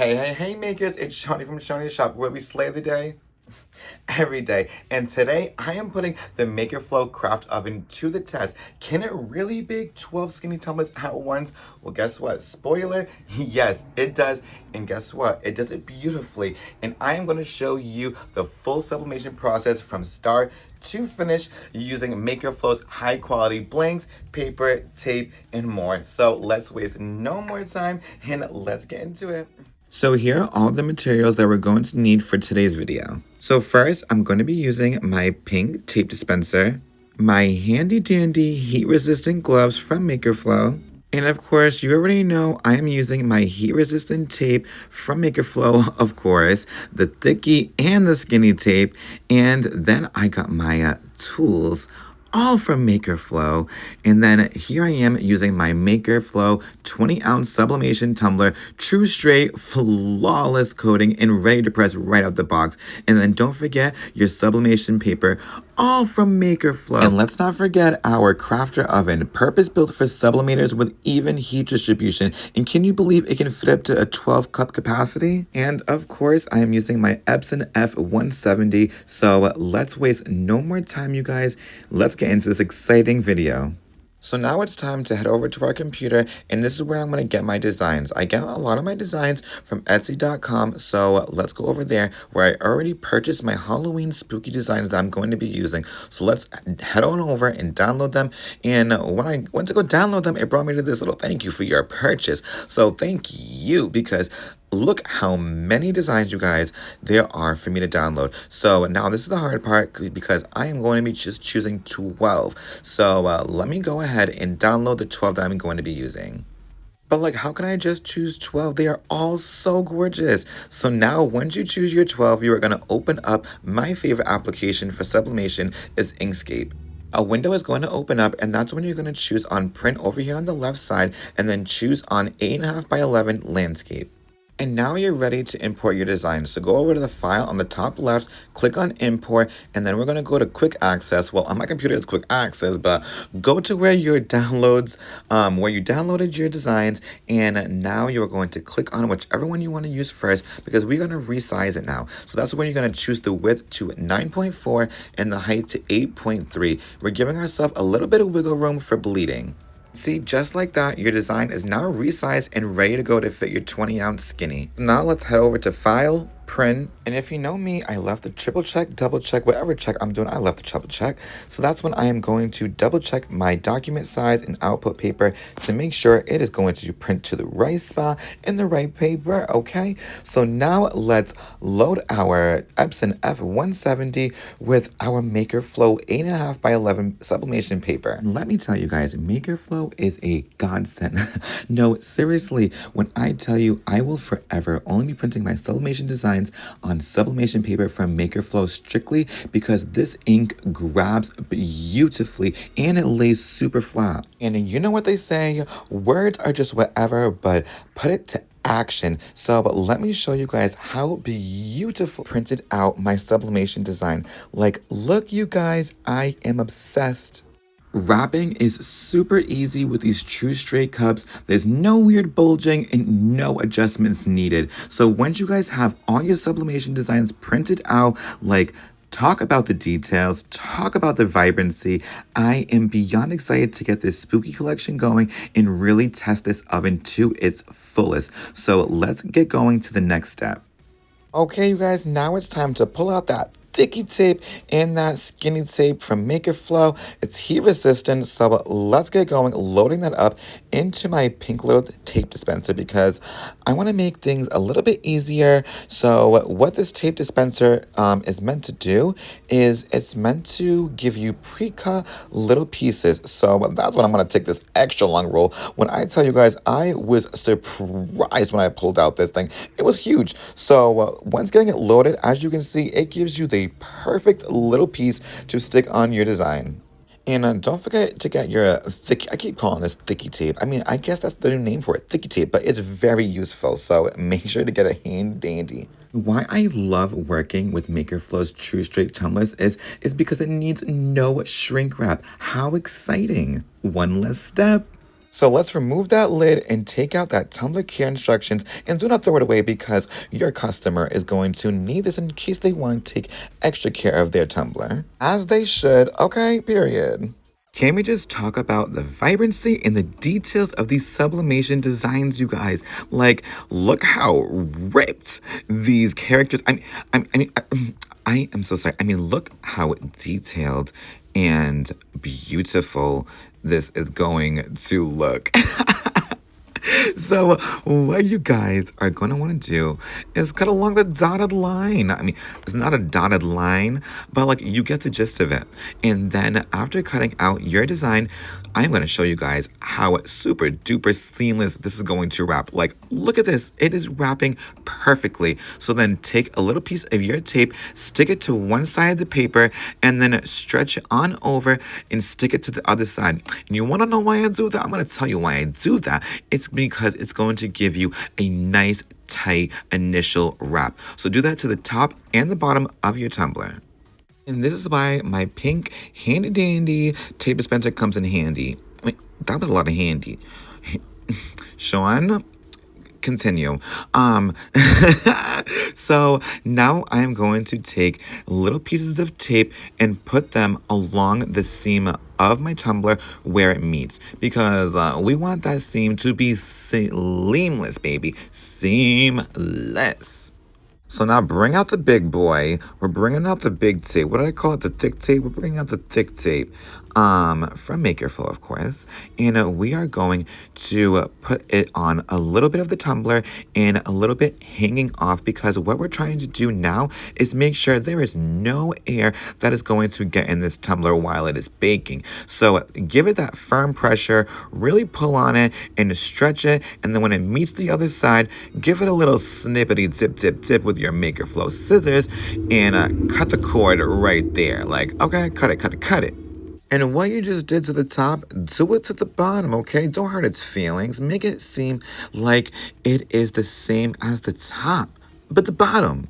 Hey, makers, it's Shawnee from Shawnee's Shop, where we slay the day every day. And today I am putting the Maker Flow Craft Oven to the test. Can it really bake 12 skinny tumblers at once? Well, guess what? Spoiler, yes, it does. And guess what? It does it beautifully. And I am going to show you the full sublimation process from start to finish using Maker Flow's high quality blanks, paper, tape, and more. So let's waste no more time and let's get into it. So here are all the materials that we're going to need for today's video. So first, I'm going to be using my pink tape dispenser, my handy dandy heat resistant gloves from MakerFlow, and of course, you already know I am using my heat resistant tape from MakerFlow, of course, the thicky and the skinny tape, and then I got my tools all from MakerFlow. And then here I am using my MakerFlow 20-ounce sublimation tumbler, true straight, flawless coating, and ready to press right out the box. And then don't forget your sublimation paper, all from MakerFlow. And let's not forget our crafter oven, purpose-built for sublimators with even heat distribution. And can you believe it can fit up to a 12-cup capacity? And of course, I am using my Epson F170. So let's waste no more time, you guys. Let's get into this exciting video. So now it's time to head over to our computer, and this is where I'm going to get my designs. I get a lot of my designs from Etsy.com, so let's go over there where I already purchased my Halloween spooky designs that I'm going to be using. So let's head on over and download them. And when I went to go download them, it brought me to this little thank you for your purchase. So thank you, because look how many designs, you guys, there are for me to download. So now this is the hard part, because I am going to be just choosing 12. So let me go ahead and download the 12 that I'm going to be using. But like, how can I just choose 12? They are all so gorgeous. So now once you choose your 12, you are going to open up my favorite application for sublimation is Inkscape. A window is going to open up, and that's when you're going to choose on print over here on the left side, and then choose on 8.5 by 11 landscape. And now you're ready to import your design. So go over to the file on the top left, click on import, and then we're going to go to quick access. Well, on my computer it's quick access, but go to where your downloads, where you downloaded your designs, and now you're going to click on whichever one you want to use first, because we're going to resize it now. So that's when you're going to choose the width to 9.4 and the height to 8.3. We're giving ourselves a little bit of wiggle room for bleeding. See, just like that, your design is now resized and ready to go to fit your 20-ounce skinny. Now let's head over to File, Print, and if you know me, I love to triple check, double check, whatever check I'm doing, I love to triple check. So that's when I am going to double check my document size and output paper to make sure it is going to print to the right spot in the right paper, okay? So now let's load our Epson F170 with our MakerFlow 8.5 by 11 sublimation paper. And let me tell you guys, MakerFlow is a godsend. No, seriously, when I tell you I will forever only be printing my sublimation designs on sublimation paper from MakerFlow strictly because this ink grabs beautifully and it lays super flat. And you know what they say, words are just whatever, but put it to action. So let me show you guys how beautiful printed out my sublimation design. Like, look, you guys, I am obsessed. Wrapping is super easy with these true straight cups. There's no weird bulging and no adjustments needed. So once you guys have all your sublimation designs printed out, like, talk about the details, talk about the vibrancy. I am beyond excited to get this spooky collection going and really test this oven to its fullest. So let's get going to the next step. Okay, you guys, now it's time to pull out that thicky tape and that skinny tape from MakerFlow. It's heat resistant, so let's get going, loading that up into my pink little tape dispenser because I want to make things a little bit easier. So what this tape dispenser is meant to do is it's meant to give you pre-cut little pieces. So that's what I'm going to take this extra long roll. When I tell you guys, I was surprised when I pulled out this thing. It was huge. So once getting it loaded, as you can see, it gives you the perfect little piece to stick on your design. And don't forget to get your I keep calling this thicky tape. I mean, I guess that's the new name for it, thicky tape, but it's very useful. So make sure to get a handy dandy. Why I love working with MakerFlow's True Straight tumblers is because it needs no shrink wrap. How exciting. One less step. So let's remove that lid and take out that tumbler care instructions, and do not throw it away because your customer is going to need this in case they want to take extra care of their tumbler. As they should, okay, period. Can we just talk about the vibrancy and the details of these sublimation designs, you guys? Like, look how ripped these characters. I am so sorry. I mean, look how detailed and beautiful this is going to look. So what you guys are going to want to do is cut along the dotted line. I mean, it's not a dotted line, but like you get the gist of it. And then after cutting out your design, I'm going to show you guys how super duper seamless this is going to wrap. Like, look at this. It is wrapping perfectly. So then take a little piece of your tape, stick it to one side of the paper, and then stretch it on over and stick it to the other side. And you want to know why I do that? I'm going to tell you why I do that. It's because it's going to give you a nice, tight initial wrap. So do that to the top and the bottom of your tumbler. And this is why my pink handy dandy tape dispenser comes in handy. I mean, that was a lot of handy. Sean, continue. So now I'm going to take little pieces of tape and put them along the seam of my tumbler where it meets, because we want that seam to be seamless, baby. Seamless. So now bring out the big boy. We're bringing out the big tape. What did I call it? The thick tape? We're bringing out the thick tape from Make Your Flow, of course. And we are going to put it on a little bit of the tumbler and a little bit hanging off, because what we're trying to do now is make sure there is no air that is going to get in this tumbler while it is baking. So give it that firm pressure, really pull on it and stretch it. And then when it meets the other side, give it a little snippety tip, tip, tip with your Make Your Flow scissors and cut the cord right there. Like, okay, cut it, cut it, cut it. And what you just did to the top, do it to the bottom, okay? Don't hurt its feelings. Make it seem like it is the same as the top, but the bottom.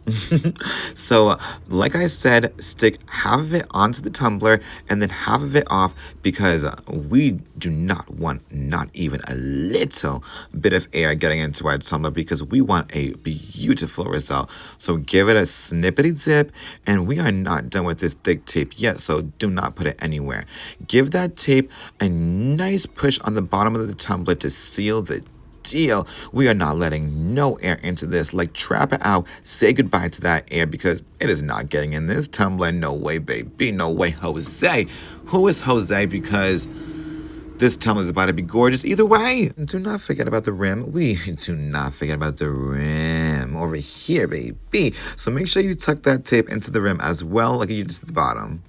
So, like I said, stick half of it onto the tumbler and then half of it off, because we do not want not even a little bit of air getting into our tumbler, because we want a beautiful result. So give it a snippety dip, and we are not done with this thick tape yet, so do not put it anywhere. Give that tape a nice push on the bottom of the tumbler to seal the deal. We are not letting no air into this. Like, trap it out. Say goodbye to that air, because it is not getting in this tumbler. No way, baby. No way, Jose. Who is Jose? Because this tumbler is about to be gorgeous either way. And do not forget about the rim. We do not forget about the rim over here, baby. So make sure you tuck that tape into the rim as well, like you did to the bottom.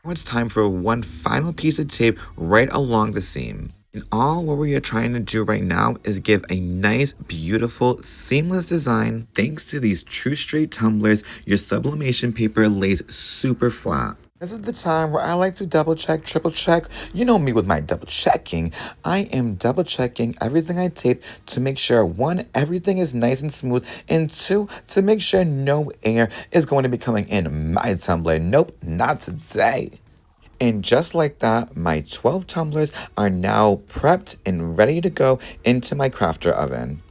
Now it's time for one final piece of tape right along the seam. And all what we are trying to do right now is give a nice, beautiful, seamless design. Thanks to these true straight tumblers, your sublimation paper lays super flat. This is the time where I like to double check, triple check. You know me with my double checking. I am double checking everything I tape to make sure, one, everything is nice and smooth, and two, to make sure no air is going to be coming in my tumbler. Nope, not today. And just like that, my 12 tumblers are now prepped and ready to go into my crafter oven.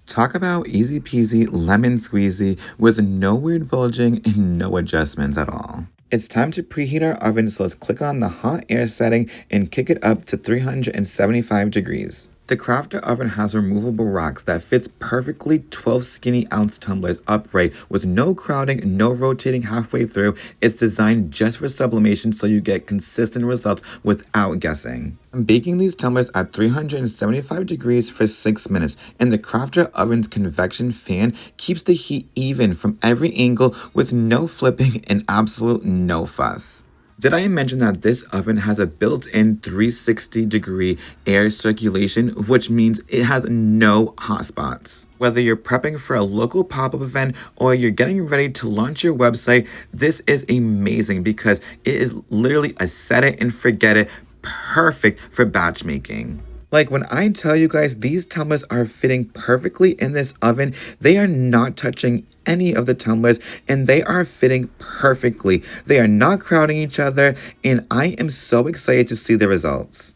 Talk about easy peasy lemon squeezy with no weird bulging and no adjustments at all. It's time to preheat our oven, so let's click on the hot air setting and kick it up to 375 degrees. The crafter oven has removable racks that fits perfectly 12 skinny ounce tumblers upright with no crowding, no rotating halfway through. It's designed just for sublimation, so you get consistent results without guessing. I'm baking these tumblers at 375 degrees for 6 minutes, and the crafter oven's convection fan keeps the heat even from every angle with no flipping and absolute no fuss. Did I mention that this oven has a built-in 360-degree air circulation, which means it has no hot spots? Whether you're prepping for a local pop-up event or you're getting ready to launch your website, this is amazing because it is literally a set it and forget it, perfect for batch making. Like, when I tell you guys these tumblers are fitting perfectly in this oven, they are not touching any of the tumblers and they are fitting perfectly. They are not crowding each other, and I am so excited to see the results.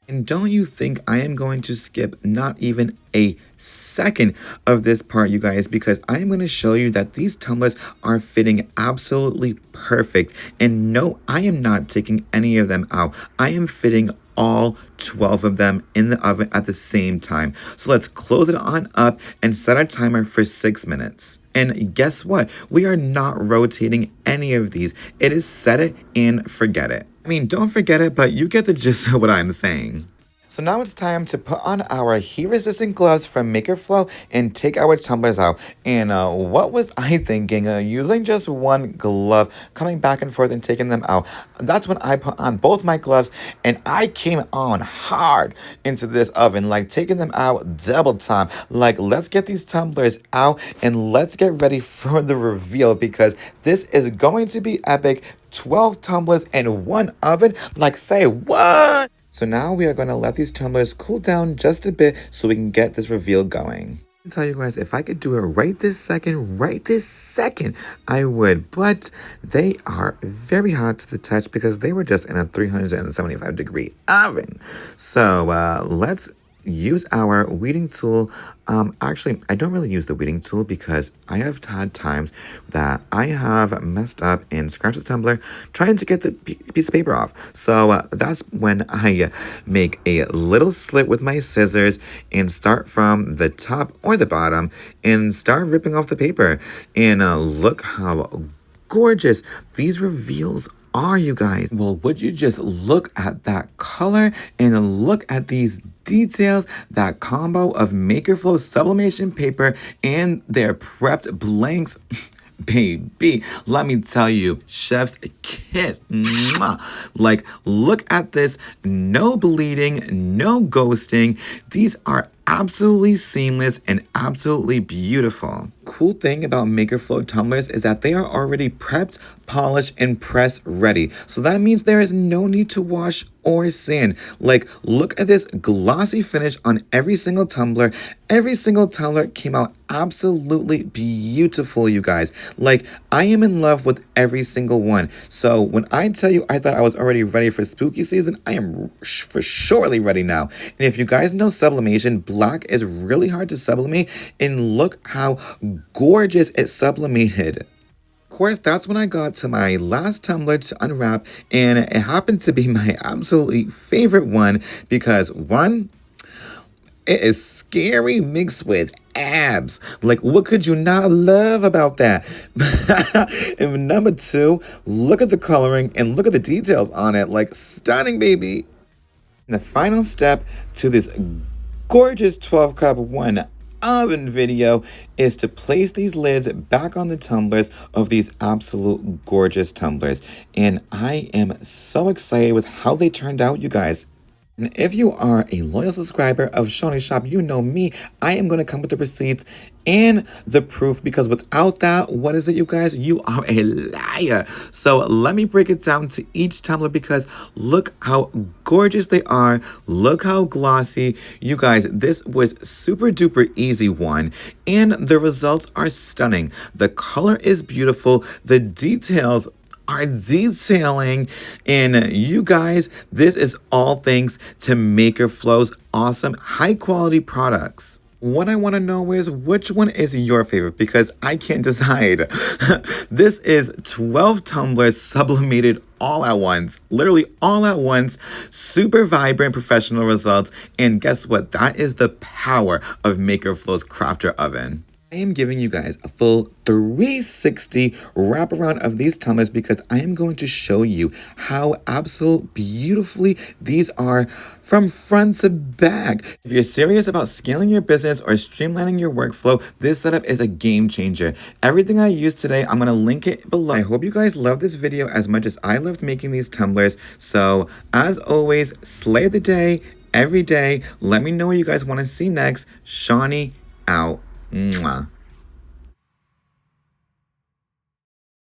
And don't you think I am going to skip not even a second of this part, you guys, because I am going to show you that these tumblers are fitting absolutely perfect. And no, I am not taking any of them out. I am fitting all 12 of them in the oven at the same time. So let's close it on up and set our timer for 6 minutes. And guess what? We are not rotating any of these. It is set it and forget it. I mean, don't forget it, but you get the gist of what I'm saying. So now it's time to put on our heat-resistant gloves from MakerFlow and take our tumblers out. And what was I thinking? Using just one glove, coming back and forth and taking them out. That's when I put on both my gloves and I came on hard into this oven, like taking them out double time. Like, let's get these tumblers out and let's get ready for the reveal because this is going to be epic. 12 tumblers in one oven? Like, say what? So now we are going to let these tumblers cool down just a bit so we can get this reveal going. I tell you guys, if I could do it right this second, I would. But they are very hot to the touch because they were just in a 375-degree oven. So let's use our weeding tool. Actually, I don't really use the weeding tool because I have had times that I have messed up and scratched the tumbler trying to get the piece of paper off. So that's when I make a little slit with my scissors and start from the top or the bottom and start ripping off the paper. And look how gorgeous these reveals are, you guys. Well, would you just look at that color and look at these details, that combo of MakerFlow sublimation paper and their prepped blanks. Baby, let me tell you, chef's kiss. Mwah. Like, look at this. No bleeding, no ghosting. These are absolutely seamless and absolutely beautiful. Cool thing about MakerFlow tumblers is that they are already prepped, polished, and press ready. So that means there is no need to wash or sand. Like, look at this glossy finish on every single tumbler. Every single tumbler came out absolutely beautiful, you guys. Like, I am in love with every single one. So when I tell you I thought I was already ready for spooky season, I am for surely ready now. And if you guys know sublimation, black is really hard to sublimate, and look how gorgeous it sublimated. Of course, that's when I got to my last tumbler to unwrap, and it happened to be my absolutely favorite one because one, it is scary mixed with abs. Like, what could you not love about that? And number two, look at the coloring and look at the details on it. Like, stunning, baby. And the final step to this gorgeous 12-cup one oven video is to place these lids back on the tumblers of these absolute gorgeous tumblers. And I am so excited with how they turned out, you guys. And if you are a loyal subscriber of Shawny Shop, you know me. I am going to come with the receipts and the proof because without that, what is it, you guys? You are a liar. So let me break it down to each tumbler because look how gorgeous they are. Look how glossy. You guys, this was super duper easy one. And the results are stunning. The color is beautiful. The details are detailing, and you guys, this is all thanks to MakerFlow's awesome high quality products. What I want to know is which one is your favorite because I can't decide. This is 12 tumblers sublimated all at once, literally all at once, super vibrant professional results, and guess what? That is the power of MakerFlow's crafter oven. I am giving you guys a full 360 wraparound of these tumblers because I am going to show you how absolutely beautifully these are from front to back. If you're serious about scaling your business or streamlining your workflow, this setup is a game changer. Everything I used today, I'm going to link it below. I hope you guys love this video as much as I loved making these tumblers. So as always, slay the day every day. Let me know what you guys want to see next. Shawny out. Mwah.